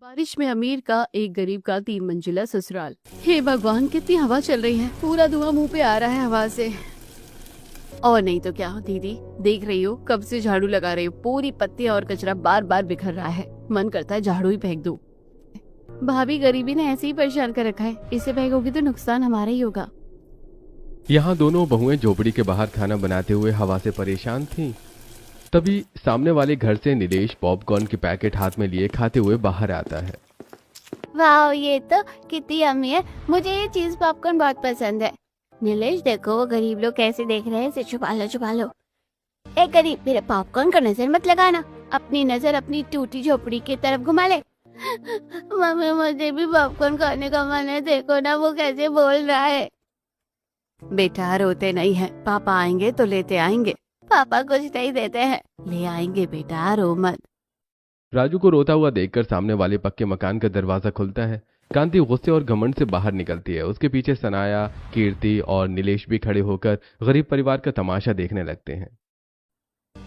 बारिश में अमीर का एक गरीब का 3 मंजिला ससुराल। हे भगवान, कितनी हवा चल रही है, पूरा धुआं मुंह पे आ रहा है हवा से। और नहीं तो क्या दीदी, देख रही हो कब से झाड़ू लगा रही हो, पूरी पत्तियां और कचरा बार बार बिखर रहा है, मन करता है झाड़ू ही फेंक दूं। भाभी गरीबी ने ऐसे ही परेशान कर रखा है, इसे फेंकोगी तो नुकसान हमारा ही होगा। यहाँ दोनों बहुएं झोपड़ी के बाहर खाना बनाते हुए हवा से परेशान थीं। तभी सामने वाले घर से नीलेश पॉपकॉर्न के पैकेट हाथ में लिए खाते हुए बाहर आता है। वाह, ये तो कितनी यम्मी है, मुझे ये चीज पॉपकॉर्न बहुत पसंद है। नीलेश देखो, वो गरीब लोग कैसे देख रहे हैं, इसे छुपा लो छुपा लो। ए गरीब, मेरे पॉपकॉर्न को नजर मत लगाना, अपनी नजर अपनी टूटी झोपड़ी की तरफ घुमा ले। मम्मी, मुझे भी पॉपकॉर्न खाने का मन है, देखो ना वो कैसे बोल रहा है। बेटा रोते नहीं है, पापा आएंगे तो लेते आएंगे। पापा कुछ नहीं देते हैं। ले आएंगे बेटा, रो मत। राजू को रोता हुआ देखकर सामने वाले पक्के मकान का दरवाजा खुलता है। कांति गुस्से और घमंड से बाहर निकलती है। उसके पीछे सनाया, कीर्ति और नीलेश भी खड़े होकर गरीब परिवार का तमाशा देखने लगते हैं।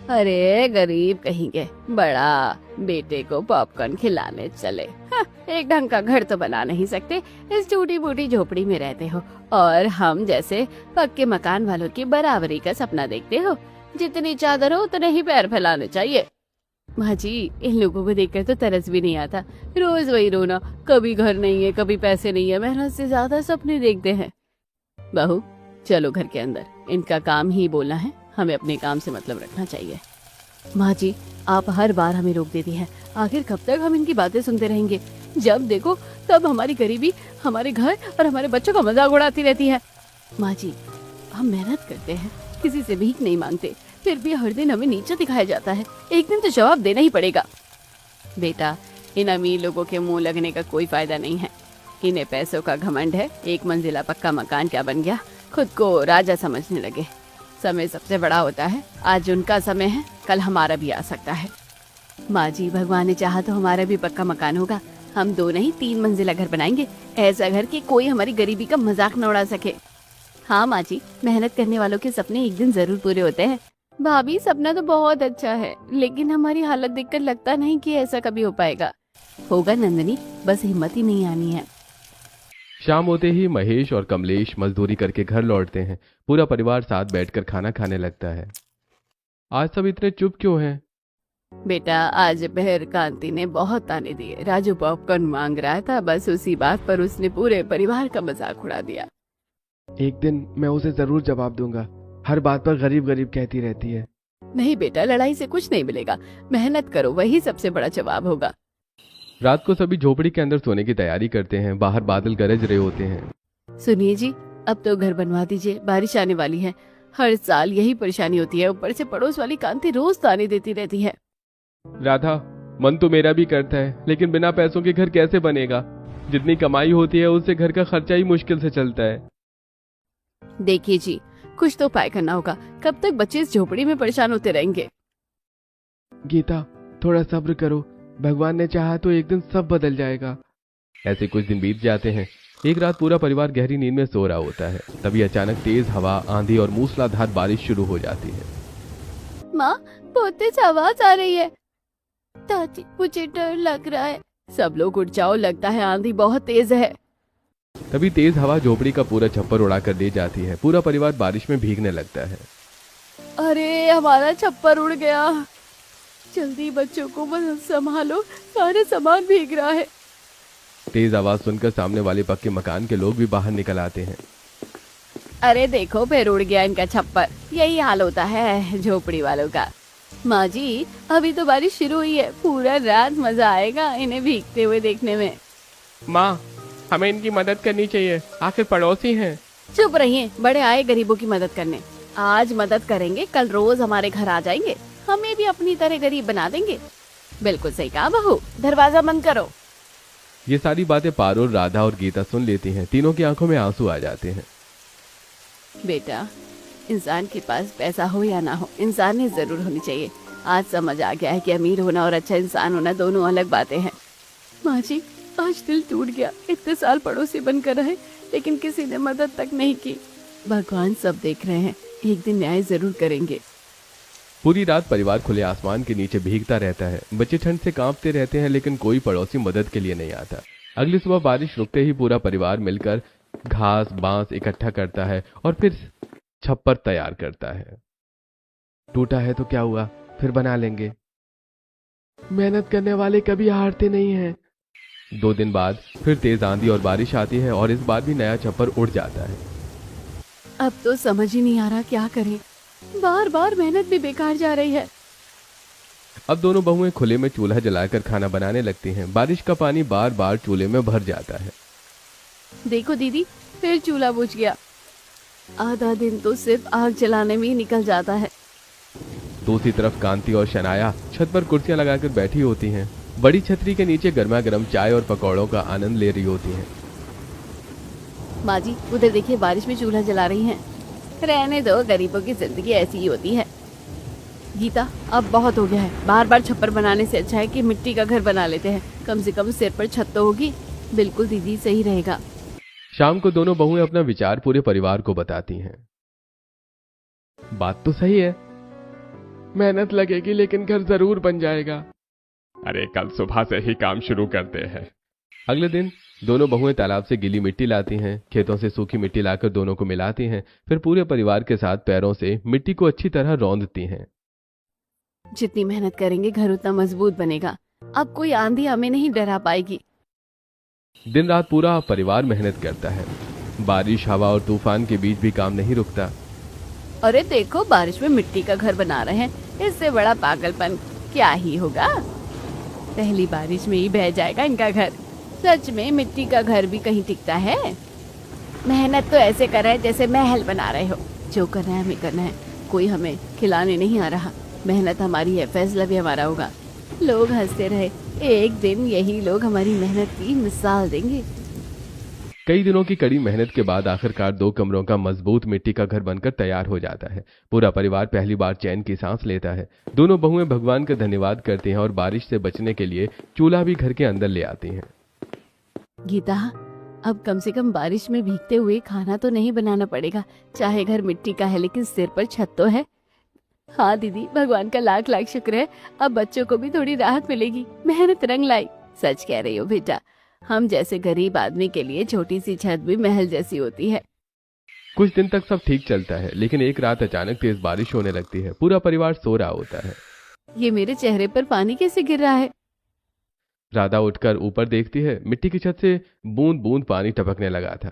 अरे गरीब कहेंगे, बड़ा बेटे को पॉपकॉर्न खिलाने चले। हाँ, एक ढंग का घर तो बना नहीं सकते, इस टूटी फूटी झोपड़ी में रहते हो, और हम जैसे पक्के मकान वालों की बराबरी का सपना देखते हो। जितनी चादर हो उतने ही पैर फैलाने चाहिए। माँ जी, इन लोगों को देखकर तो तरस भी नहीं आता, रोज वही रोना, कभी घर नहीं है, कभी पैसे नहीं है, मेहनत से ज्यादा सपने देखते हैं। बहू चलो घर के अंदर, इनका काम ही बोलना है, हमें अपने काम से मतलब रखना चाहिए। माँ जी, आप हर बार हमें रोक देती हैं, आखिर कब तक हम इनकी बातें सुनते रहेंगे? जब देखो तब हमारी गरीबी, हमारे घर और हमारे बच्चों का मजाक उड़ाती रहती है। माँ जी, हम मेहनत करते हैं, किसी से भीख नहीं मांगते, फिर भी हर दिन हमें नीचा दिखाया जाता है, एक दिन तो जवाब देना ही पड़ेगा। बेटा, इन अमीर लोगों के मुंह लगने का कोई फायदा नहीं है, इन्हें पैसों का घमंड है। 1 मंजिला पक्का मकान क्या बन गया, खुद को राजा समझने लगे। समय सबसे बड़ा होता है, आज उनका समय है, कल हमारा भी आ सकता है। माँ जी, भगवान ने चाहा तो हमारा भी पक्का मकान होगा, हम 2 नहीं 3 मंजिला घर बनाएंगे, ऐसा घर कि कोई हमारी गरीबी का मजाक न उड़ा सके। हाँ माँ जी, मेहनत करने वालों के सपने एक दिन जरूर पूरे होते हैं। भाभी, सपना तो बहुत अच्छा है, लेकिन हमारी हालत देखकर लगता नहीं कि ऐसा कभी हो पाएगा। होगा नंदिनी, बस हिम्मत ही नहीं आनी है। शाम होते ही महेश और कमलेश मजदूरी करके घर लौटते हैं। पूरा परिवार साथ बैठकर खाना खाने लगता है। आज सब इतने चुप क्यों हैं? बेटा, आज बहर कांति ने बहुत ताने दिए, राजू पॉपकॉर्न मांग रहा था, बस उसी बात पर उसने पूरे परिवार का मजाक उड़ा दिया। एक दिन मैं उसे जरूर जवाब दूंगा, हर बात पर गरीब गरीब कहती रहती है। नहीं बेटा, लड़ाई से कुछ नहीं मिलेगा, मेहनत करो, वही सबसे बड़ा जवाब होगा। रात को सभी झोपड़ी के अंदर सोने की तैयारी करते हैं। बाहर बादल गरज रहे होते हैं। सुनिए जी, अब तो घर बनवा दीजिए, बारिश आने वाली है। हर साल यही परेशानी होती है, ऊपर से पड़ोस वाली कांति रोज ताने देती रहती है। राधा, मन तो मेरा भी करता है, लेकिन बिना पैसों के घर कैसे बनेगा? जितनी कमाई होती है उससे घर का खर्चा ही मुश्किल से चलता है। देखिए जी, कुछ तो उपाय करना होगा, कब तक बच्चे इस झोपड़ी में परेशान होते रहेंगे? गीता, थोड़ा सब्र करो, भगवान ने चाहा तो एक दिन सब बदल जाएगा। ऐसे कुछ दिन बीत जाते हैं। एक रात पूरा परिवार गहरी नींद में सो रहा होता है। तभी अचानक तेज हवा, आंधी और मूसलाधार बारिश शुरू हो जाती है। माँ, बहुत तेज आवाज आ रही है। दादी, मुझे डर लग रहा है। सब लोग उठ जाओ, लगता है आंधी बहुत तेज है। तभी तेज हवा झोपड़ी का पूरा छप्पर उड़ाकर ले जाती है। पूरा परिवार बारिश में भीगने लगता है। अरे, हमारा छप्पर उड़ गया, जल्दी बच्चों को संभालो, सारे सामान भीग रहा है। तेज आवाज सुनकर सामने वाले पक्के मकान के लोग भी बाहर निकल आते हैं। अरे देखो, फिर उड़ गया इनका छप्पर, यही हाल होता है झोपड़ी वालों का। माँ जी, अभी तो बारिश शुरू हुई है, पूरा रात मजा आएगा इन्हें भीगते हुए देखने में। माँ, हमें इनकी मदद करनी चाहिए, आखिर पड़ोसी हैं। चुप रहिए, बड़े आए गरीबों की मदद करने। आज मदद करेंगे, कल रोज हमारे घर आ जाएंगे, हमें भी अपनी तरह गरीब बना देंगे। बिल्कुल सही कहा बहू, दरवाजा बंद करो। ये सारी बातें पारुल, राधा और गीता सुन लेती हैं। तीनों की आंखों में आंसू आ जाते हैं। बेटा, इंसान के पास पैसा हो या ना हो, इंसानियत जरूर होनी चाहिए। आज समझ आ गया है कि अमीर होना और अच्छा इंसान होना दोनों अलग बातें हैं। माँ जी, आज दिल टूट गया, इतने साल पड़ोसी बनकर रहे, लेकिन किसी ने मदद तक नहीं की। भगवान सब देख रहे हैं, एक दिन न्याय जरूर करेंगे। पूरी रात परिवार खुले आसमान के नीचे भीगता रहता है। बच्चे ठंड से कांपते रहते हैं, लेकिन कोई पड़ोसी मदद के लिए नहीं आता। अगली सुबह बारिश रुकते ही पूरा परिवार मिलकर घास बांस इकट्ठा करता है और फिर छप्पर तैयार करता है। टूटा है तो क्या हुआ, फिर बना लेंगे। मेहनत करने वाले कभी हारते नहीं हैं। 2 दिन बाद फिर तेज आंधी और बारिश आती है और इस बार भी नया छप्पर उड़ जाता है। अब तो समझ ही नहीं आ रहा क्या करें, बार बार मेहनत भी बेकार जा रही है। अब दोनों बहुएं खुले में चूल्हा जलाकर खाना बनाने लगती हैं। बारिश का पानी बार बार चूल्हे में भर जाता है। देखो दीदी, फिर चूल्हा बुझ गया। आधा दिन तो सिर्फ आग जलाने में ही निकल जाता है। दूसरी तरफ कांति और शनाया छत पर कुर्सियां लगाकर बैठी होती हैं। बड़ी छतरी के नीचे गर्मा गर्म चाय और पकौड़ों का आनंद ले रही होती हैं। माँ जी, उधर देखिए, बारिश में चूल्हा जला रही हैं। रहने दो, गरीबों की जिंदगी ऐसी ही होती है। गीता, अब बहुत हो गया है। बार बार छप्पर बनाने से अच्छा है कि मिट्टी का घर बना लेते हैं। कम से कम सिर पर छत तो होगी। बिल्कुल दीदी, सही रहेगा। शाम को दोनों बहुएं अपना विचार पूरे परिवार को बताती हैं। बात तो सही है, मेहनत लगेगी लेकिन घर जरूर बन जाएगा। अरे कल सुबह से ही काम शुरू करते हैं। अगले दिन दोनों बहुएं तालाब से गीली मिट्टी लाती हैं। खेतों से सूखी मिट्टी लाकर दोनों को मिलाती हैं। फिर पूरे परिवार के साथ पैरों से मिट्टी को अच्छी तरह रौंदती हैं। जितनी मेहनत करेंगे घर उतना मजबूत बनेगा। अब कोई आंधी हमें नहीं डरा पाएगी। दिन रात पूरा परिवार मेहनत करता है। बारिश, हवा और तूफान के बीच भी काम नहीं रुकता। अरे देखो, बारिश में मिट्टी का घर बना रहे हैं। इससे बड़ा पागलपन क्या ही होगा। पहली बारिश में ही बह जाएगा इनका घर। सच में मिट्टी का घर भी कहीं टिकता है। मेहनत तो ऐसे कर रहे हैं जैसे महल बना रहे हो। जो करना है हमें करना है, कोई हमें खिलाने नहीं आ रहा। मेहनत हमारी है, फैसला भी हमारा होगा। लोग हंसते रहे, एक दिन यही लोग हमारी मेहनत की मिसाल देंगे। कई दिनों की कड़ी मेहनत के बाद आखिरकार 2 कमरों का मजबूत मिट्टी का घर बनकर तैयार हो जाता है। पूरा परिवार पहली बार चैन की सांस लेता है। दोनों बहुएं भगवान का धन्यवाद करती हैं और बारिश से बचने के लिए चूल्हा भी घर के अंदर ले आती हैं। गीता, अब कम से कम बारिश में भीगते हुए खाना तो नहीं बनाना पड़ेगा। चाहे घर मिट्टी का है लेकिन सिर पर छत तो है। हाँ दीदी, भगवान का लाख लाख शुक्र है। अब बच्चों को भी थोड़ी राहत मिलेगी। मेहनत रंग लाई। सच कह रही हो बेटा, हम जैसे गरीब आदमी के लिए छोटी सी छत भी महल जैसी होती है। कुछ दिन तक सब ठीक चलता है, लेकिन एक रात अचानक तेज बारिश होने लगती है। पूरा परिवार सो रहा होता है। ये मेरे चेहरे पर पानी कैसे गिर रहा है? राधा उठकर ऊपर देखती है। मिट्टी की छत से बूंद बूंद पानी टपकने लगा था।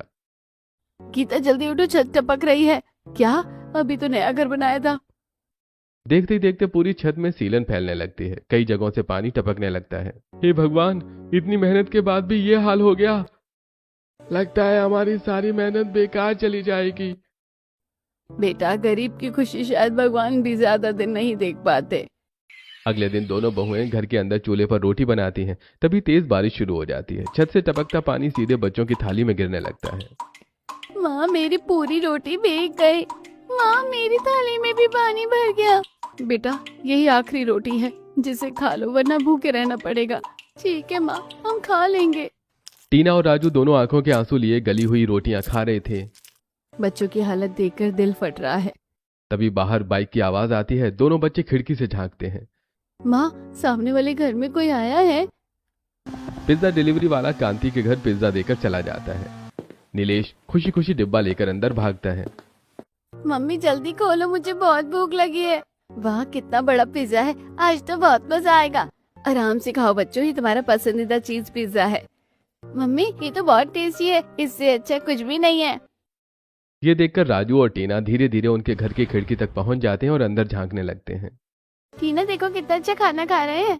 गीता जल्दी उठो, छत टपक रही है। क्या? अभी तो नया घर बनाया था। देखते ही देखते पूरी छत में सीलन फैलने लगती है। कई जगहों से पानी टपकने लगता है। हे भगवान, इतनी मेहनत के बाद भी ये हाल हो गया। लगता है हमारी सारी मेहनत बेकार चली जाएगी। बेटा, गरीब की खुशी शायद भगवान भी ज्यादा दिन नहीं देख पाते। अगले दिन दोनों बहुएं घर के अंदर चूल्हे पर रोटी बनाती हैं। तभी तेज बारिश शुरू हो जाती है। छत से टपकता पानी सीधे बच्चों की थाली में गिरने लगता है। माँ, मेरी पूरी रोटी भीग गई। माँ, मेरी थाली में भी पानी भर गया। बेटा, यही आखिरी रोटी है, जिसे खा लो वरना भूखे रहना पड़ेगा। ठीक है माँ, हम खा लेंगे। टीना और राजू दोनों आंखों के आंसू लिए गली हुई रोटियां खा रहे थे। बच्चों की हालत देखकर दिल फट रहा है। तभी बाहर बाइक की आवाज आती है। दोनों बच्चे खिड़की से झांकते हैं। माँ, सामने वाले घर में कोई आया है। पिज्जा डिलीवरी वाला कांति के घर पिज्जा देकर चला जाता है। नीलेश खुशी खुशी डिब्बा लेकर अंदर भागता है। मम्मी जल्दी खोलो, मुझे बहुत भूख लगी है। वाह, कितना बड़ा पिज्जा है। आज तो बहुत मजा आएगा। आराम से खाओ बच्चों, ये तुम्हारा पसंदीदा चीज पिज्जा है। मम्मी, ये तो बहुत टेस्टी है, इससे अच्छा कुछ भी नहीं है। ये देखकर राजू और टीना धीरे धीरे उनके घर की खिड़की तक पहुंच जाते हैं और अंदर झांकने लगते हैं। टीना देखो कितना अच्छा खाना खा रहे हैं।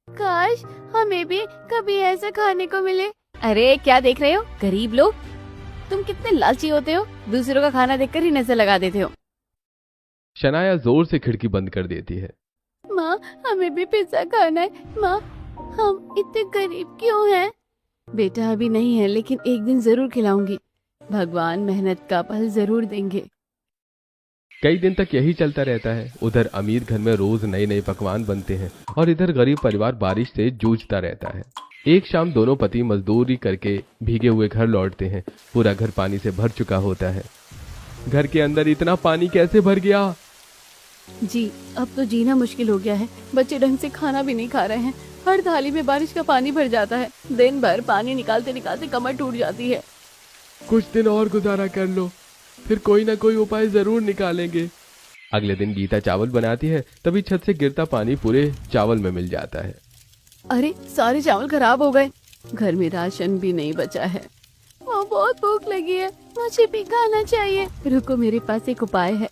काश हमें भी कभी ऐसा खाने को मिले। अरे क्या देख रहे हो गरीब लोग, तुम कितने लालची होते हो। दूसरों का खाना देखकर ही नजर लगा देते हो। शनाया जोर से खिड़की बंद कर देती है। माँ, हमें भी पिज्जा खाना है। माँ, हम इतने गरीब क्यों हैं? बेटा, अभी नहीं है, लेकिन एक दिन जरूर खिलाऊंगी। भगवान मेहनत का फल जरूर देंगे। कई दिन तक यही चलता रहता है। उधर अमीर घर में रोज नए नए पकवान बनते हैं और इधर गरीब परिवार बारिश से जूझता रहता है। एक शाम दोनों पति मजदूरी करके भीगे हुए घर लौटते हैं। पूरा घर पानी से भर चुका होता है। घर के अंदर इतना पानी कैसे भर गया? जी, अब तो जीना मुश्किल हो गया है। बच्चे ढंग से खाना भी नहीं खा रहे हैं। हर थाली में बारिश का पानी भर जाता है। दिन भर पानी निकालते निकालते कमर टूट जाती है। कुछ दिन और गुजारा कर लो, फिर कोई ना कोई उपाय जरूर निकालेंगे। अगले दिन गीता चावल बनाती है, तभी छत से गिरता पानी पूरे चावल में मिल जाता है। अरे सारे चावल खराब हो गए। घर में राशन भी नहीं बचा है। बहुत भूख लगी है, मुझे भी खाना चाहिए। रुको, मेरे पास एक उपाय है।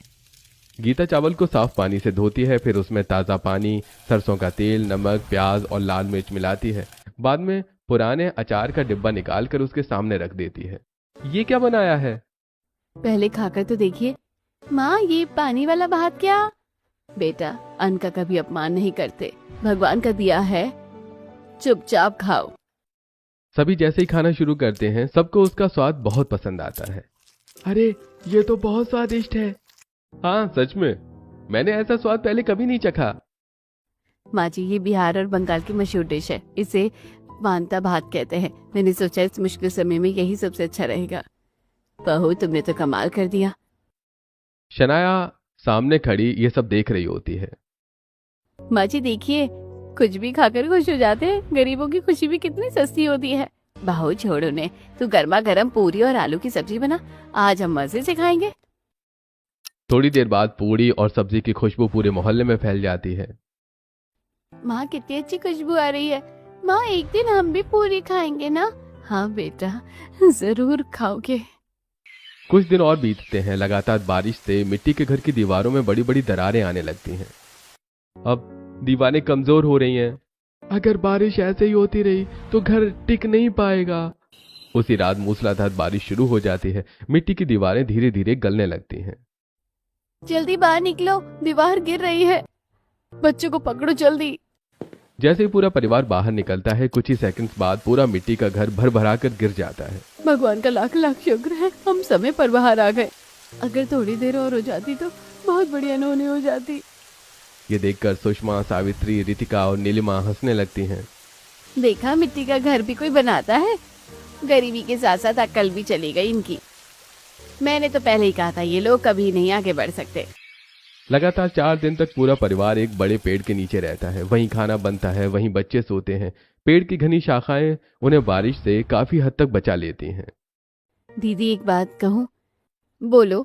गीता चावल को साफ पानी से धोती है, फिर उसमें ताज़ा पानी, सरसों का तेल, नमक, प्याज और लाल मिर्च मिलाती है। बाद में पुराने अचार का डिब्बा निकाल कर उसके सामने रख देती है। ये क्या बनाया है? पहले खाकर तो देखिए। माँ, ये पानी वाला भात क्या? बेटा, अन्न का कभी अपमान नहीं करते। भगवान का दिया है, चुपचाप खाओ। सभी जैसे ही खाना शुरू करते हैं, सबको उसका स्वाद बहुत पसंद आता है। अरे ये तो बहुत स्वादिष्ट है। हाँ सच में, मैंने ऐसा स्वाद पहले कभी नहीं चखा। माँ जी, ये बिहार और बंगाल की मशहूर डिश है। इसे पांता भात कहते हैं। मैंने सोचा इस मुश्किल समय में यही सबसे अच्छा रहेगा। बहू, तुमने तो कमाल कर दिया। शनाया सामने खड़ी ये सब देख रही होती है। माँ जी देखिए, कुछ भी खाकर खुश हो जाते हैं। गरीबों की खुशी भी कितनी सस्ती होती है। बहू छोड़ो ने, तू गर्मा गर्म पूरी और आलू की सब्जी बना, आज हम मजे से खाएंगे। थोड़ी देर बाद पूरी और सब्जी की खुशबू पूरे मोहल्ले में फैल जाती है। माँ, कितनी अच्छी खुशबू आ रही है। माँ, एक दिन हम भी पूरी खाएंगे ना? हाँ बेटा, जरूर खाओगे। कुछ दिन और बीतते हैं। लगातार बारिश से मिट्टी के घर की दीवारों में बड़ी बड़ी दरारें आने लगती हैं। अब दीवारें कमजोर हो रही हैं। अगर बारिश ऐसे ही होती रही तो घर टिक नहीं पाएगा। उसी रात मूसलाधार बारिश शुरू हो जाती है। मिट्टी की दीवारें धीरे धीरे गलने लगती हैं। जल्दी बाहर निकलो, दीवार गिर रही है। बच्चों को पकड़ो जल्दी। जैसे ही पूरा परिवार बाहर निकलता है, कुछ ही सेकंड्स बाद पूरा मिट्टी का घर भर भरा कर गिर जाता है। भगवान का लाख लाख शुक्र है, हम समय पर बाहर आ गए। अगर थोड़ी देर और हो जाती तो बहुत बड़ी अनहोनी हो जाती। ये देखकर सुषमा, सावित्री, रितिका और नीलिमा हंसने लगती हैं। देखा, मिट्टी का घर भी कोई बनाता है। गरीबी के साथ साथ अक्ल भी चली गई इनकी। मैंने तो पहले ही कहा था, ये लोग कभी नहीं आगे बढ़ सकते। लगातार 4 दिन तक पूरा परिवार एक बड़े पेड़ के नीचे रहता है। वहीं खाना बनता है, वहीं बच्चे सोते हैं। पेड़ की घनी शाखाएं उन्हें बारिश से काफी हद तक बचा लेती हैं। दीदी, एक बात कहूँ? बोलो।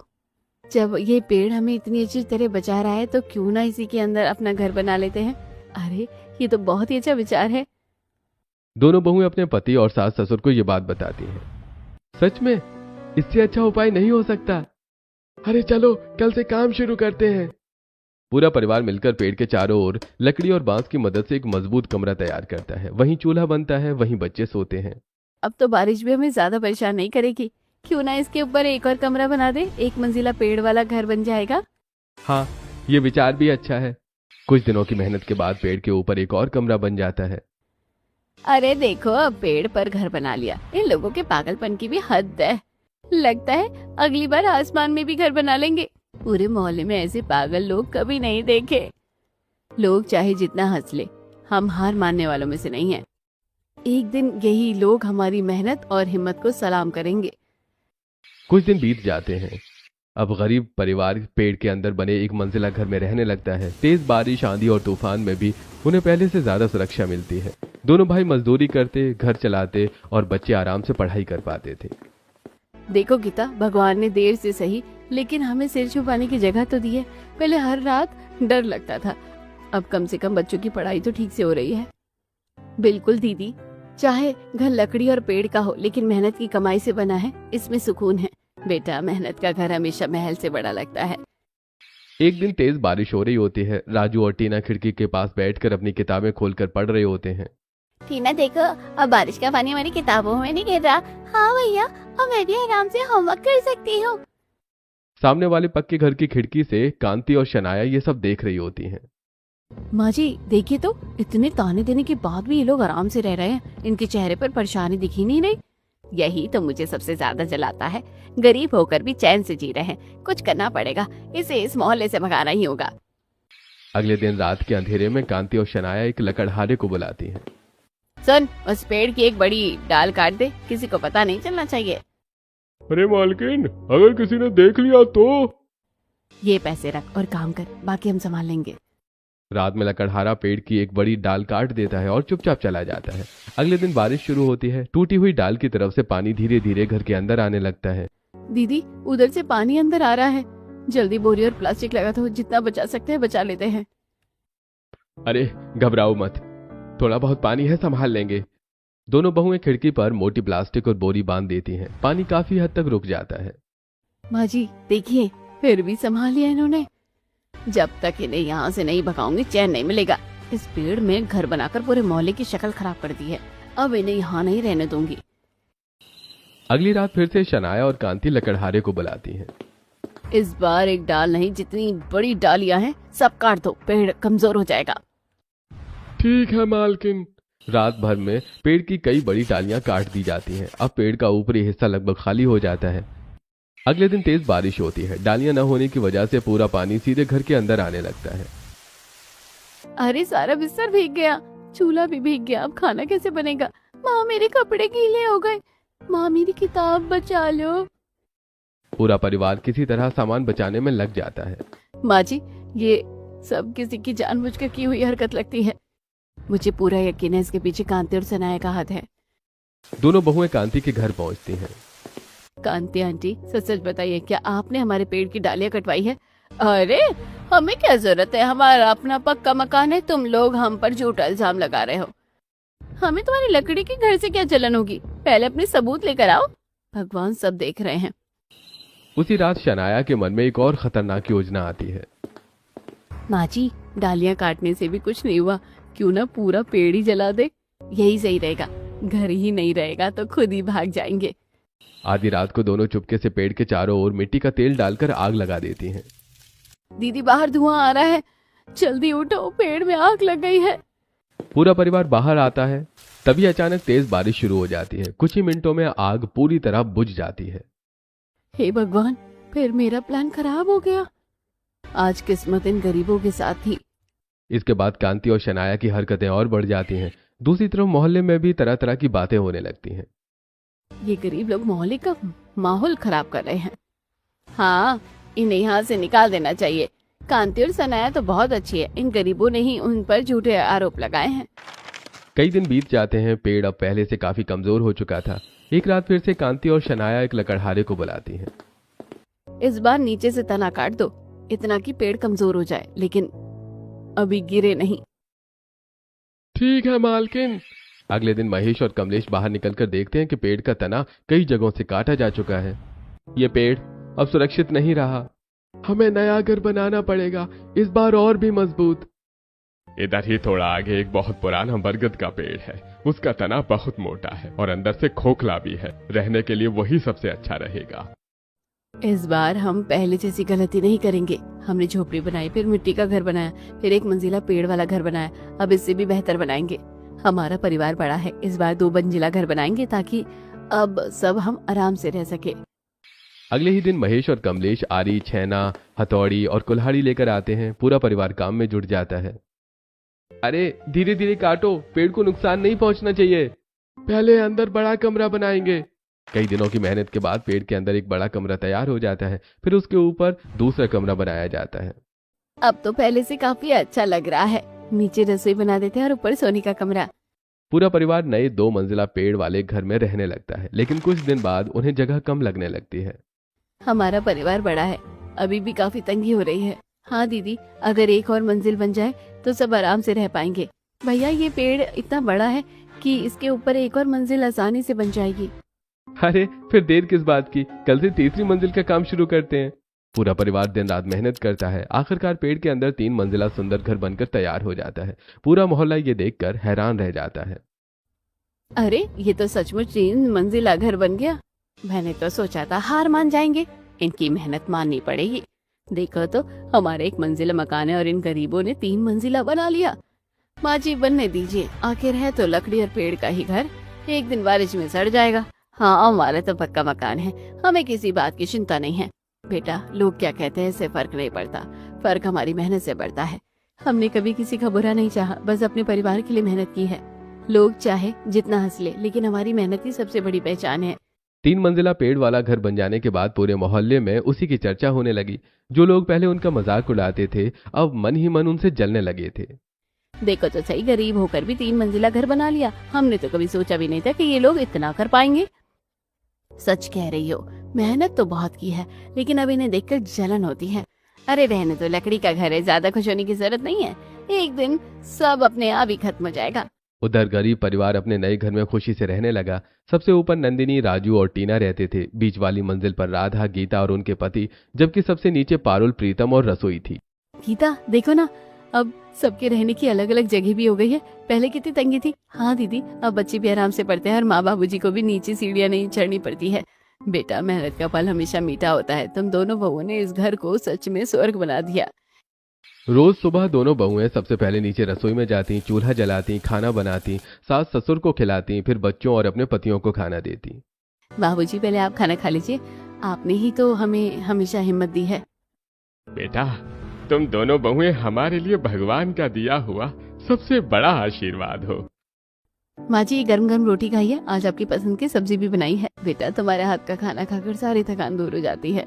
जब ये पेड़ हमें इतनी अच्छी तरह बचा रहा है तो क्यों ना इसी के अंदर अपना घर बना लेते हैं? अरे ये तो बहुत ही अच्छा विचार है। दोनों बहुएं अपने पति और सास ससुर को ये बात बताती हैं। सच में इससे अच्छा उपाय नहीं हो सकता। अरे चलो कल से काम शुरू करते हैं। पूरा परिवार मिलकर पेड़ के चारों ओर लकड़ी और बांस की मदद से एक मजबूत कमरा तैयार करता है। वहीं चूल्हा बनता है, वहीं बच्चे सोते हैं। अब तो बारिश भी हमें ज्यादा परेशान नहीं करेगी। क्यों ना इसके ऊपर एक और कमरा बना दे, 1 मंजिला पेड़ वाला घर बन जाएगा। हाँ, ये विचार भी अच्छा है। कुछ दिनों की मेहनत के बाद पेड़ के ऊपर एक और कमरा बन जाता है। अरे देखो, अब पेड़ पर घर बना लिया। इन लोगों के पागलपन की भी हद है। लगता है अगली बार आसमान में भी घर बना लेंगे। पूरे मोहल्ले में ऐसे पागल लोग कभी नहीं देखे। लोग चाहे जितना हंस ले, हम हार मानने वालों में से नहीं हैं। एक दिन यही लोग हमारी मेहनत और हिम्मत को सलाम करेंगे। कुछ दिन बीत जाते हैं। अब गरीब परिवार पेड़ के अंदर बने 1 मंजिला घर में रहने लगता है। तेज बारिश, आंधी और तूफान में भी उन्हें पहले से ज्यादा सुरक्षा मिलती है। दोनों भाई मजदूरी करते, घर चलाते और बच्चे आराम से पढ़ाई कर पाते थे। देखो गीता, भगवान ने देर से सही लेकिन हमें सिर छुपाने की जगह तो दी है। पहले हर रात डर लगता था, अब कम से कम बच्चों की पढ़ाई तो ठीक से हो रही है। बिल्कुल दीदी, चाहे घर लकड़ी और पेड़ का हो लेकिन मेहनत की कमाई से बना है, इसमें सुकून है। बेटा, मेहनत का घर हमेशा महल से बड़ा लगता है। एक दिन तेज बारिश हो रही होती है। राजू और टीना खिड़की के पास बैठकर अपनी किताबें खोलकर पढ़ रहे होते हैं। टीना देखो, अब बारिश का पानी हमारी किताबों में नहीं गिर रहा। हाँ भैया, अब मैं भी आराम से होमवर्क कर सकती हूँ। सामने वाले पक्के घर की खिड़की से कांति और शनाया ये सब देख रही होती हैं। माँ जी देखिए तो, इतने ताने देने के बाद भी ये लोग आराम से रह रहे हैं। इनके चेहरे पर परेशानी दिखी नहीं रही। यही तो मुझे सबसे ज्यादा जलाता है। गरीब होकर भी चैन से जी रहे हैं। कुछ करना पड़ेगा, इसे इस मोहल्ले से भगाना ही होगा। अगले दिन रात के अंधेरे में कांति और शनाया एक लकड़हारे को बुलाती हैं। सुन, उस पेड़ की एक बड़ी डाल काट दे, किसी को पता नहीं चलना चाहिए। अरे मालकिन, अगर किसी ने देख लिया तो? ये पैसे रख और काम कर, बाकी हम संभाल लेंगे। रात में लकड़हारा पेड़ की एक बड़ी डाल काट देता है और चुपचाप चला जाता है। अगले दिन बारिश शुरू होती है। टूटी हुई डाल की तरफ से पानी धीरे धीरे घर के अंदर आने लगता है। दीदी, उधर से पानी अंदर आ रहा है, जल्दी बोरी और प्लास्टिक लगा दो, जितना बचा सकते हैं बचा लेते हैं। अरे घबराओ मत, थोड़ा बहुत पानी है, संभाल लेंगे। दोनों बहुएं खिड़की पर मोटी प्लास्टिक और बोरी बांध देती हैं। पानी काफी हद तक रुक जाता है। माँ जी देखिए, फिर भी संभाल लिया इन्होंने। जब तक इन्हें यहाँ से नहीं भगाऊंगी चैन नहीं मिलेगा। इस पेड़ में घर बनाकर पूरे मोहल्ले की शक्ल खराब कर दी है, अब इन्हें यहाँ नहीं रहने दूंगी। अगली रात फिर से शनाया और कांति लकड़हारे को बुलाती हैं। इस बार एक डाल नहीं, जितनी बड़ी डालियां हैं सब काट दो, पेड़ कमजोर हो जाएगा। ठीक है मालकिन। रात भर में पेड़ की कई बड़ी डालियां काट दी जाती हैं। अब पेड़ का ऊपरी हिस्सा लगभग खाली हो जाता है। अगले दिन तेज बारिश होती है। डालियां न होने की वजह से पूरा पानी सीधे घर के अंदर आने लगता है। अरे सारा बिस्तर भीग गया, चूल्हा भी भीग गया, अब खाना कैसे बनेगा? माँ मेरे कपड़े गीले हो गए, माँ मेरी किताब बचा लो। पूरा परिवार किसी तरह सामान बचाने में लग जाता है। माँ जी, ये सब किसी की जानबूझकर की हुई हरकत लगती है। मुझे पूरा यकीन है इसके पीछे कांति और सनाया का हाथ है। दोनों बहुएं कांति के घर पहुंचती हैं। कांति आंटी, सच सच बताइए, क्या आपने हमारे पेड़ की डालियां कटवाई है? अरे हमें क्या जरूरत है, हमारा अपना पक्का मकान है, तुम लोग हम पर झूठा इल्जाम लगा रहे हो। हमें तुम्हारी लकड़ी के घर से क्या जलन होगी? पहले अपने सबूत लेकर आओ, भगवान सब देख रहे हैं। उसी रात शनाया के मन में एक और खतरनाक योजना आती है। माँ जी, डालियां काटने से भी कुछ नहीं हुआ, क्यों ना पूरा पेड़ ही जला दे, यही सही रहेगा। घर ही नहीं रहेगा तो खुद ही भाग जाएंगे। आधी रात को दोनों चुपके से पेड़ के चारों ओर मिट्टी का तेल डालकर आग लगा देती हैं। दीदी बाहर धुआं आ रहा है, जल्दी उठो, पेड़ में आग लग गई है। पूरा परिवार बाहर आता है। तभी अचानक तेज बारिश शुरू हो जाती है। कुछ ही मिनटों में आग पूरी तरह बुझ जाती है। हे भगवान, फिर मेरा प्लान खराब हो गया। आज किस्मत इन गरीबों के साथ थी। इसके बाद कांति और शनाया की हरकतें और बढ़ जाती हैं। दूसरी तरफ मोहल्ले में भी तरह तरह की बातें होने लगती हैं। ये गरीब लोग मोहल्ले का माहौल खराब कर रहे हैं। हाँ, इन्हें यहाँ से निकाल देना चाहिए। कांति और सनाया तो बहुत अच्छी है, इन गरीबों ने ही उन पर झूठे आरोप लगाए हैं। कई दिन बीत जाते हैं। पेड़ अब पहले से काफी कमजोर हो चुका था। एक रात फिर से कांति और शनाया एक लकड़हारे को बुलाती हैं। इस बार नीचे से तना काट दो, इतना कि पेड़ कमजोर हो जाए, लेकिन अभी गिरे नहीं। ठीक है मालकिन। अगले दिन महेश और कमलेश बाहर निकलकर देखते हैं कि पेड़ का तना कई जगहों से काटा जा चुका है। ये पेड़ अब सुरक्षित नहीं रहा। हमें नया घर बनाना पड़ेगा, इस बार और भी मजबूत। इधर ही थोड़ा आगे एक बहुत पुराना बरगद का पेड़ है। उसका तना बहुत मोटा है और अंदर से खोखला भी है। रहने के लिए वही सबसे अच्छा रहेगा। इस बार हम पहले जैसी गलती नहीं करेंगे। हमने झोपड़ी बनाई, फिर मिट्टी का घर बनाया, फिर एक मंजिला पेड़ वाला घर बनाया, अब इससे भी बेहतर बनाएंगे। हमारा परिवार बड़ा है, इस बार 2 मंजिला घर बनाएंगे ताकि अब सब हम आराम से रह सके। अगले ही दिन महेश और कमलेश आरी, छेना, हथौड़ी और कुल्हाड़ी लेकर आते हैं। पूरा परिवार काम में जुट जाता है। अरे धीरे धीरे काटो, पेड़ को नुकसान नहीं पहुंचना चाहिए। पहले अंदर बड़ा कमरा बनाएंगे। कई दिनों की मेहनत के बाद पेड़ के अंदर एक बड़ा कमरा तैयार हो जाता है। फिर उसके ऊपर दूसरा कमरा बनाया जाता है। अब तो पहले से काफी अच्छा लग रहा है। नीचे रसोई बना देते हैं और ऊपर सोने का कमरा। पूरा परिवार नए 2 मंजिला पेड़ वाले घर में रहने लगता है, लेकिन कुछ दिन बाद उन्हें जगह कम लगने लगती है। हमारा परिवार बड़ा है, अभी भी काफी तंगी हो रही है। हाँ दीदी, अगर एक और मंजिल बन जाए तो सब आराम से रह पाएंगे। भैया, ये पेड़ इतना बड़ा है कि इसके ऊपर एक और मंजिल आसानी से बन जाएगी। अरे फिर देर किस बात की, कल से तीसरी मंजिल का काम शुरू करते हैं। पूरा परिवार दिन रात मेहनत करता है। आखिरकार पेड़ के अंदर 3 मंजिला सुंदर घर बनकर तैयार हो जाता है। पूरा मोहल्ला ये देखकर हैरान रह जाता है। अरे ये तो सचमुच 3 मंजिला घर बन गया। मैंने तो सोचा था हार मान जाएंगे, इनकी मेहनत माननी पड़ेगी। देखो तो, हमारे 1 मंजिला मकान है और इन गरीबों ने 3 मंजिला बना लिया। माँ जी बनने दीजिए, आखिर है तो लकड़ी और पेड़ का ही घर, एक दिन बारिश में सड़ जाएगा। हाँ, हमारा तो पक्का मकान है, हमें किसी बात की चिंता नहीं है। बेटा, लोग क्या कहते हैं इससे फर्क नहीं पड़ता, फर्क हमारी मेहनत से पड़ता है। हमने कभी किसी का बुरा नहीं चाहा, बस अपने परिवार के लिए मेहनत की है। लोग चाहे जितना हंस ले, लेकिन हमारी मेहनत ही सबसे बड़ी पहचान है। 3 मंजिला पेड़ वाला घर बन जाने के बाद पूरे मोहल्ले में उसी की चर्चा होने लगी। जो लोग पहले उनका मजाक उड़ाते थे अब मन ही मन उनसे जलने लगे थे। देखो तो सही, गरीब होकर भी 3 मंजिला घर बना लिया। हमने तो कभी सोचा भी नहीं था कि ये लोग इतना कर पाएंगे। सच कह रही हो, मेहनत तो बहुत की है, लेकिन अब इन्हें देखकर जलन होती है। अरे रहने तो, लकड़ी का घर है, ज्यादा खुश होने की जरूरत नहीं है। एक दिन सब अपने आप ही खत्म हो जाएगा। उधर गरीब परिवार अपने नए घर में खुशी से रहने लगा। सबसे ऊपर नंदिनी, राजू और टीना रहते थे। बीच वाली मंजिल पर राधा, गीता और उनके पति, जबकि सबसे नीचे पारुल, प्रीतम और रसोई थी। गीता देखो ना, अब सबके रहने की अलग अलग जगह भी हो गई है। पहले कितनी तंगी थी। हाँ दीदी, अब बच्चे भी आराम से पढ़ते हैं और माँ बाबूजी को भी नीचे सीढ़ियाँ नहीं चढ़नी पड़ती है। बेटा, मेहनत का फल हमेशा मीठा होता है। तुम दोनों बहुओं ने इस घर को सच में स्वर्ग बना दिया। रोज सुबह दोनों बहुएं सबसे पहले नीचे रसोई में जाती, चूल्हा जलाती, खाना बनाती, सास ससुर को खिलाती, फिर बच्चों और अपने पतियों को खाना देती। बाबूजी, पहले आप खाना खा लीजिए, आपने ही तो हमें हमेशा हिम्मत दी है। बेटा, तुम दोनों बहुएं हमारे लिए भगवान का दिया हुआ सबसे बड़ा आशीर्वाद हो। माँ जी, गरम गरम रोटी खाइए, आज आपकी पसंद की सब्जी भी बनाई है। बेटा, तुम्हारे हाथ का खाना खाकर सारी थकान दूर हो जाती है।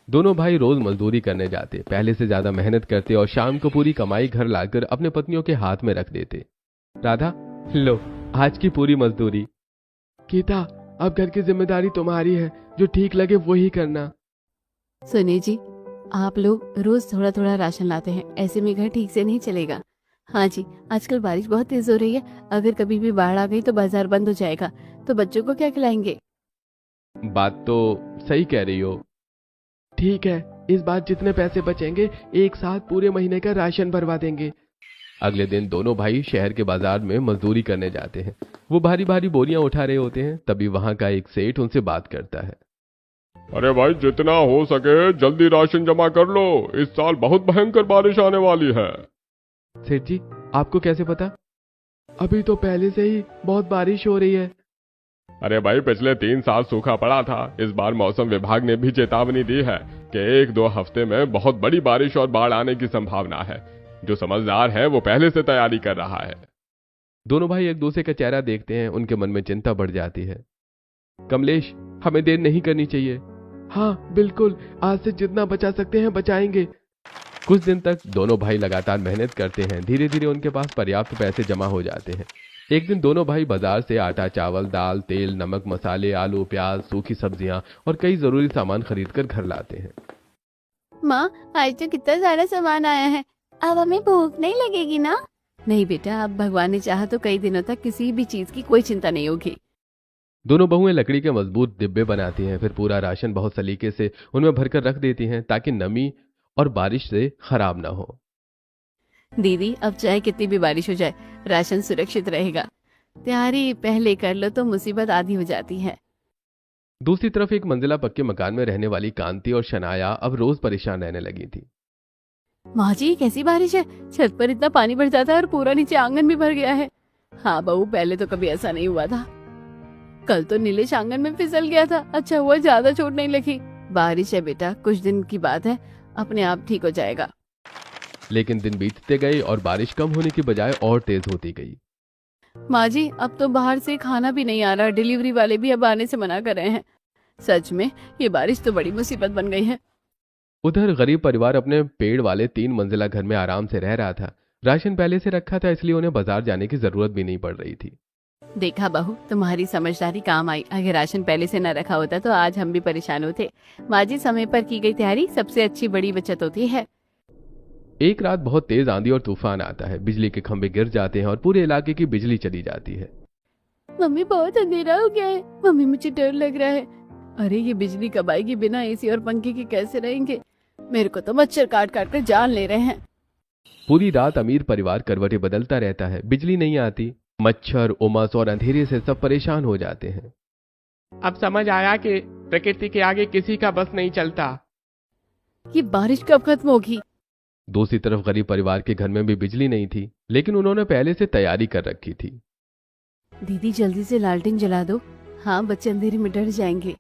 दोनों भाई रोज मजदूरी करने जाते, पहले से ज्यादा मेहनत करते और शाम को पूरी कमाई घर लाकर अपने पत्नियों के हाथ में रख देते। राधा, लो आज की पूरी मजदूरी। गीता, अब घर की जिम्मेदारी तुम्हारी है, जो ठीक लगे वो ही करना। सुनिए जी, आप लोग रोज थोड़ा थोड़ा राशन लाते हैं, ऐसे में घर ठीक से नहीं चलेगा। हाँ जी, आजकल बारिश बहुत तेज हो रही है, अगर कभी भी बाढ़ आ गई तो बाजार बंद हो जाएगा, तो बच्चों को क्या खिलाएंगे? बात तो सही कह रही हो। ठीक है, इस बार जितने पैसे बचेंगे एक साथ पूरे महीने का राशन भरवा देंगे। अगले दिन दोनों भाई शहर के बाजार में मजदूरी करने जाते हैं। वो भारी भारी बोरियां उठा रहे होते हैं, तभी वहां का एक सेठ उनसे बात करता है। अरे भाई, जितना हो सके जल्दी राशन जमा कर लो, इस साल बहुत भयंकर बारिश आने वाली है। सेठ जी, आपको कैसे पता? अभी तो पहले से ही बहुत बारिश हो रही है। अरे भाई, पिछले 3 साल सूखा पड़ा था। इस बार मौसम विभाग ने भी चेतावनी दी है कि 1-2 हफ्ते में बहुत बड़ी बारिश और बाढ़ आने की संभावना है। जो समझदार है वो पहले से तैयारी कर रहा है। दोनों भाई एक दूसरे का चेहरा देखते हैं, उनके मन में चिंता बढ़ जाती है। कमलेश, हमें देर नहीं करनी चाहिए। हाँ बिल्कुल, आज से जितना बचा सकते हैं बचाएंगे। कुछ दिन तक दोनों भाई लगातार मेहनत करते हैं। धीरे धीरे उनके पास पर्याप्त पैसे जमा हो जाते हैं। एक दिन दोनों भाई बाजार से आटा, चावल, दाल, तेल, नमक, मसाले, आलू, प्याज, सूखी सब्जियां और कई जरूरी सामान खरीदकर घर लाते हैं। माँ, आज तो कितना सारा सामान आया है, अब हमें भूख नहीं लगेगी ना? नहीं बेटा, अब भगवान ने चाहा तो कई दिनों तक किसी भी चीज की कोई चिंता नहीं होगी। दोनों बहुएं लकड़ी के मजबूत डिब्बे बनाती हैं, फिर पूरा राशन बहुत सलीके से उनमें भरकर रख देती हैं ताकि नमी और बारिश से खराब ना हो। दीदी, अब चाहे कितनी भी बारिश हो जाए, राशन सुरक्षित रहेगा। तैयारी पहले कर लो तो मुसीबत आधी हो जाती है। दूसरी तरफ एक मंजिला पक्के मकान में रहने वाली कांति और शनाया अब रोज परेशान रहने लगी थी। माँ जी, कैसी बारिश है, छत पर इतना पानी भर जाता है और पूरा नीचे आंगन भी भर गया है। हाँ बहू, पहले तो कभी ऐसा नहीं हुआ था। कल तो नीलेश आंगन में फिसल गया था, अच्छा हुआ ज्यादा चोट नहीं लगी। बारिश है बेटा, कुछ दिन की बात है, अपने आप ठीक हो जाएगा। लेकिन दिन बीतते गए और बारिश कम होने की बजाय और तेज होती गई। माँ जी, अब तो बाहर से खाना भी नहीं आ रहा, डिलीवरी वाले भी अब आने से मना कर रहे हैं। सच में ये बारिश तो बड़ी मुसीबत बन गई है। उधर गरीब परिवार अपने पेड़ वाले 3 मंजिला घर में आराम से रह रहा था। राशन पहले से रखा था, इसलिए उन्हें बाजार जाने की जरूरत भी नहीं पड़ रही थी। देखा बहू, तुम्हारी समझदारी काम आई। अगर राशन पहले से न रखा होता तो आज हम भी परेशान होते। माँ जी, समय पर की गई तैयारी सबसे अच्छी बड़ी बचत होती है। एक रात बहुत तेज आंधी और तूफान आता है। बिजली के खंभे गिर जाते हैं और पूरे इलाके की बिजली चली जाती है। मम्मी, बहुत अंधेरा हो गया है। मम्मी, मुझे डर लग रहा है। अरे ये बिजली कब आएगी, बिना एसी और पंखे के कैसे रहेंगे? मेरे को तो मच्छर काट काट कर जान ले रहे हैं। पूरी रात अमीर परिवार करवटें बदलता रहता है। बिजली नहीं आती, मच्छर, उमस और अंधेरे से सब परेशान हो जाते हैं। अब समझ आया कि प्रकृति के आगे किसी का बस नहीं चलता। ये बारिश कब खत्म होगी? दूसरी तरफ गरीब परिवार के घर में भी बिजली नहीं थी, लेकिन उन्होंने पहले से तैयारी कर रखी थी। दीदी, जल्दी से लालटेन जला दो। हाँ, बच्चे अंधेरे में डर जाएंगे।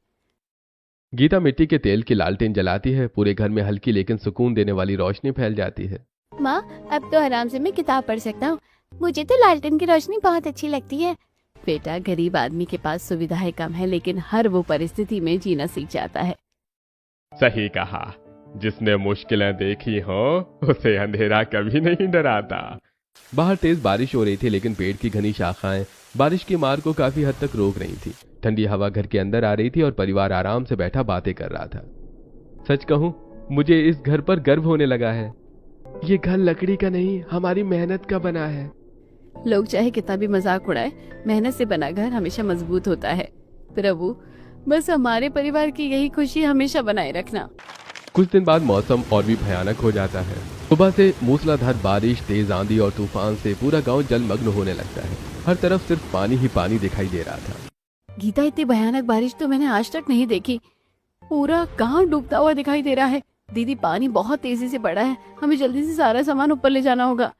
गीता मिट्टी के तेल की लालटेन जलाती है। पूरे घर में हल्की लेकिन सुकून देने वाली रोशनी फैल जाती है। माँ, अब तो आराम से मैं किताब पढ़ सकता हूँ। मुझे तो लालटेन की रोशनी बहुत अच्छी लगती है। बेटा, गरीब आदमी के पास सुविधाएं कम है, लेकिन हर वो परिस्थिति में जीना सीख जाता है। सही कहा, जिसने मुश्किलें देखी हो उसे अंधेरा कभी नहीं डराता। बाहर तेज बारिश हो रही थी, लेकिन पेड़ की घनी शाखाएं बारिश की मार को काफी हद तक रोक रही थी। ठंडी हवा घर के अंदर आ रही थी और परिवार आराम से बैठा बातें कर रहा था। सच कहूं, मुझे इस घर पर गर्व होने लगा है। ये घर लकड़ी का नहीं, हमारी मेहनत का बना है। लोग चाहे कितना भी मजाक उड़ाए, मेहनत से बना घर हमेशा मजबूत होता है। प्रभु, बस हमारे परिवार की यही खुशी हमेशा बनाए रखना। कुछ दिन बाद मौसम और भी भयानक हो जाता है। सुबह से मूसलाधार बारिश, तेज आंधी और तूफान से पूरा गांव जलमग्न होने लगता है। हर तरफ सिर्फ पानी ही पानी दिखाई दे रहा था। गीता, इतनी भयानक बारिश तो मैंने आज तक नहीं देखी। पूरा गांव डूबता हुआ दिखाई दे रहा है। दीदी, पानी बहुत तेजी से बढ़ा है, हमें जल्दी से सारा सामान ऊपर ले जाना होगा।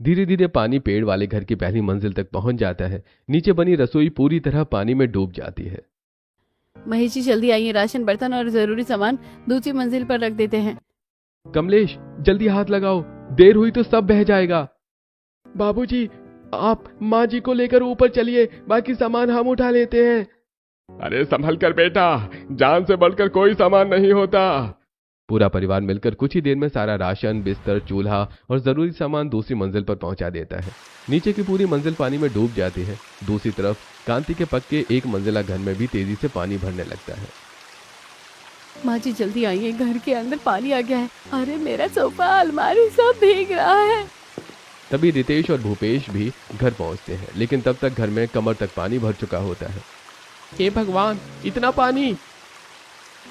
धीरे धीरे पानी पेड़ वाले घर की पहली मंजिल तक पहुंच जाता है। नीचे बनी रसोई पूरी तरह पानी में डूब जाती है। महेश जी, जल्दी आइए, राशन, बर्तन और जरूरी सामान दूसरी मंजिल पर रख देते हैं। कमलेश, जल्दी हाथ लगाओ, देर हुई तो सब बह जाएगा। बाबूजी, आप माँ जी को लेकर ऊपर चलिए, बाकी सामान हम उठा लेते हैं। अरे संभल कर बेटा, जान से बढ़कर कोई सामान नहीं होता। पूरा परिवार मिलकर कुछ ही देर में सारा राशन, बिस्तर, चूल्हा और जरूरी सामान दूसरी मंजिल पर पहुंचा देता है। नीचे की पूरी मंजिल पानी में डूब जाती है। दूसरी तरफ कांति के पक्के एक मंजिला घर में भी तेजी से पानी भरने लगता है। माँ जी, जल्दी आइए, घर के अंदर पानी आ गया है। अरे मेरा सोफा, अलमारी सब भीग रहा है। तभी रितेश और भूपेश भी घर पहुंचते हैं, लेकिन तब तक घर में कमर तक पानी भर चुका होता है। हे भगवान, इतना पानी!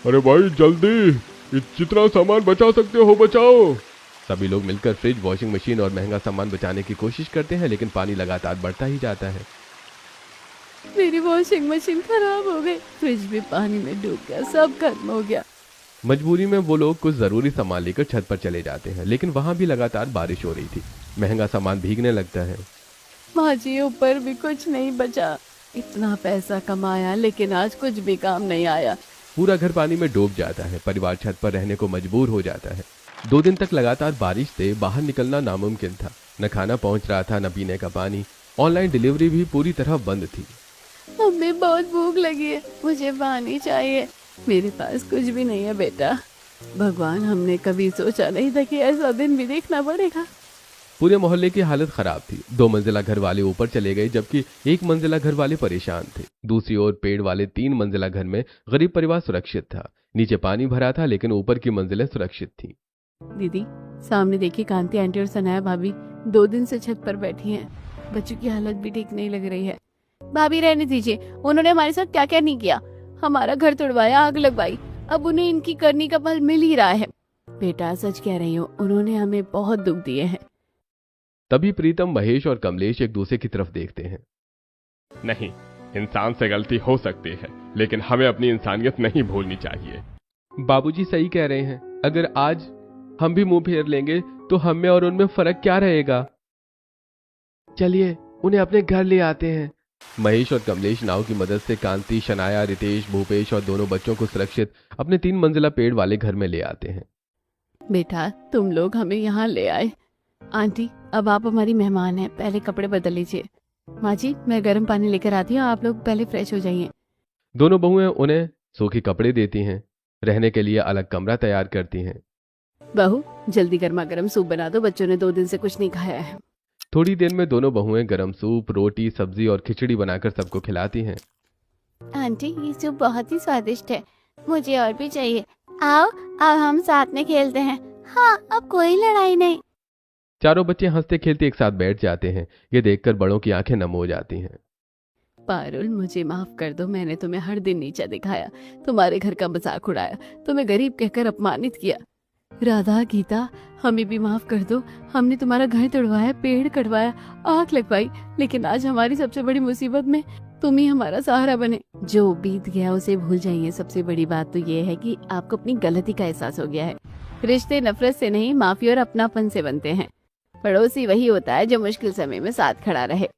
अरे भाई जल्दी, जितना सामान बचा सकते हो बचाओ। सभी लोग मिलकर फ्रिज, वॉशिंग मशीन और महंगा सामान बचाने की कोशिश करते हैं, लेकिन पानी लगातार बढ़ता ही जाता है। मेरी वॉशिंग मशीन खराब हो गई, फ्रिज भी पानी में डूब गया, सब खत्म हो गया। मजबूरी में वो लोग कुछ जरूरी सामान लेकर छत पर चले जाते हैं, लेकिन वहां भी लगातार बारिश हो रही थी। महंगा सामान भीगने लगता है। माँ जी, ऊपर भी कुछ नहीं बचा। इतना पैसा कमाया, लेकिन आज कुछ भी काम नहीं आया। पूरा घर पानी में डूब जाता है। परिवार छत पर रहने को मजबूर हो जाता है। 2 दिन तक लगातार बारिश से बाहर निकलना नामुमकिन था। न खाना पहुंच रहा था, न पीने का पानी। ऑनलाइन डिलीवरी भी पूरी तरह बंद थी। हमें बहुत भूख लगी है, मुझे पानी चाहिए। मेरे पास कुछ भी नहीं है बेटा। भगवान, हमने कभी सोचा नहीं था कि ऐसा दिन भी देखना पड़ेगा। पूरे मोहल्ले की हालत खराब थी। 2 मंजिला घर वाले ऊपर चले गए, जबकि 1 मंजिला घर वाले परेशान थे। दूसरी ओर पेड़ वाले 3 मंजिला घर में गरीब परिवार सुरक्षित था। नीचे पानी भरा था, लेकिन ऊपर की मंजिलें सुरक्षित थीं। दीदी, सामने देखिए, कांति आंटी और सनाया भाभी 2 दिन से छत पर बैठी हैं। बच्चों की हालत भी ठीक नहीं लग रही है। भाभी, रहने दीजिए, उन्होंने हमारे साथ क्या क्या नहीं किया। हमारा घर तोड़वाया, आग लगवाई, अब उन्हें इनकी करनी का फल मिल ही रहा है। बेटा, सच कह रही हूँ, उन्होंने हमें बहुत दुख दिए हैं। तभी प्रीतम, महेश और कमलेश एक दूसरे की तरफ देखते हैं। नहीं, इंसान से गलती हो सकती है, लेकिन हमें अपनी इंसानियत नहीं भूलनी चाहिए। बाबूजी सही कह रहे हैं। अगर आज हम भी मुंह फेर लेंगे तो हम में और उनमें फर्क क्या रहेगा। चलिए, उन्हें अपने घर ले आते हैं। महेश और कमलेश नाव की मदद से कांति, शनाया, रितेश, भूपेश और दोनों बच्चों को सुरक्षित अपने 3 मंजिला पेड़ वाले घर में ले आते हैं। बेटा, तुम लोग हमें यहाँ ले आए। आंटी, अब आप हमारी मेहमान हैं, पहले कपड़े बदल लीजिए। माँ जी, मैं गर्म पानी लेकर आती हूँ, आप लोग पहले फ्रेश हो जाइए। दोनों बहुएं उन्हें सूखे कपड़े देती हैं। रहने के लिए अलग कमरा तैयार करती हैं। बहू, जल्दी गर्मा गर्म सूप बना दो, बच्चों ने 2 दिन से कुछ नहीं खाया है। थोड़ी देर में दोनों बहुएं गरम सूप, रोटी, सब्जी और खिचड़ी बनाकर सबको खिलाती हैं। आंटी, ये सूप बहुत ही स्वादिष्ट है, मुझे और भी चाहिए। आओ, अब हम साथ में खेलते हैं। हाँ, अब कोई लड़ाई नहीं। चारों बच्चे हंसते खेलते एक साथ बैठ जाते हैं। ये देखकर बड़ों की आंखें नम हो जाती हैं। पारुल, मुझे माफ कर दो, मैंने तुम्हें हर दिन नीचा दिखाया, तुम्हारे घर का मजाक उड़ाया, तुम्हें गरीब कहकर अपमानित किया। राधा, गीता, हमें भी माफ कर दो। हमने तुम्हारा घर तोड़वाया, पेड़ कटवाया, आग लगवाई, लेकिन आज हमारी सबसे बड़ी मुसीबत में तुम ही हमारा सहारा बने। जो बीत गया उसे भूल जाइए। सबसे बड़ी बात तो ये है कि आपको अपनी गलती का एहसास हो गया है। रिश्ते नफरत से नहीं, माफी और अपनापन से बनते हैं। पड़ोसी वही होता है जो मुश्किल समय में साथ खड़ा रहे।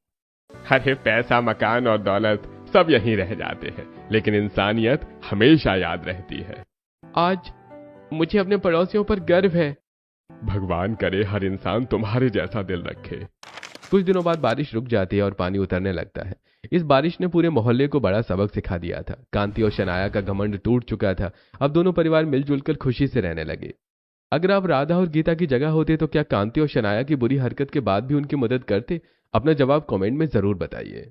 अरे पैसा, मकान और दौलत सब यहीं रह जाते हैं, लेकिन इंसानियत हमेशा याद रहती है। आज मुझे अपने पड़ोसियों पर गर्व है। भगवान करे हर इंसान तुम्हारे जैसा दिल रखे। कुछ दिनों बाद बारिश रुक जाती है और पानी उतरने लगता है। इस बारिश ने पूरे मोहल्ले को बड़ा सबक सिखा दिया था। कांति और शनाया का घमंड टूट चुका था। अब दोनों परिवार मिलजुल कर खुशी से रहने लगे। अगर आप राधा और गीता की जगह होते तो क्या कांति और शनाया की बुरी हरकत के बाद भी उनकी मदद करते? अपना जवाब कमेंट में जरूर बताइए।